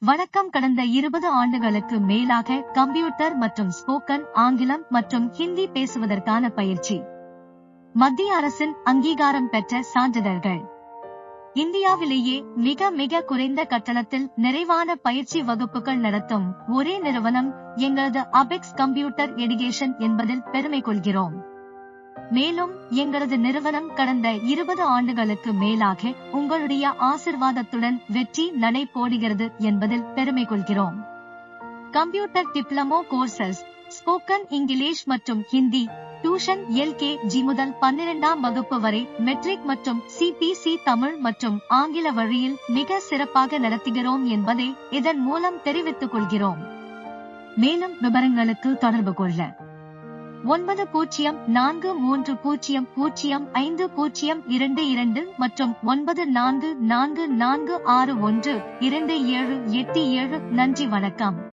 வணக்கம். கடந்த 20 ஆண்டுகளுக்கு மேலாக கம்ப்யூட்டர் மற்றும் ஸ்போக்கன் ஆங்கிலம் மற்றும் ஹிந்தி பேசுவதற்கான பயிற்சி. மத்திய அரசின் அங்கீகாரம் பெற்ற சான்றிதழ்கள். இந்தியாவிலேயே மிக மிக குறைந்த கட்டணத்தில் நிறைவான பயிற்சி வகுப்புகள் நடத்தும் ஒரே நிறுவனம் எங்களது அபெக்ஸ் கம்ப்யூட்டர் எடுகேஷன் என்பதில் பெருமை கொள்கிறோம். மேலும் எங்களது நிறுவனம் கடந்த 20 ஆண்டுகளுக்கு மேலாக உங்களுடைய ஆசிர்வாதத்துடன் வெற்றி நடை போடுகிறது என்பதில் பெருமை கொள்கிறோம். Computer diploma courses, spoken English மற்றும் ஹிந்தி, டியூஷன் LKG முதல் 12ஆம் வகுப்பு வரை மெட்ரிக் மற்றும் CPC தமிழ் மற்றும் ஆங்கில வழியில் மிக சிறப்பாக நடத்துகிறோம் என்பதை இதன் மூலம் தெரிவித்துக் கொள்கிறோம். மேலும் விவரங்களுக்கு தொடர்பு கொள்ள 9043005022 மற்றும் 9444612787. நன்றி, வணக்கம்.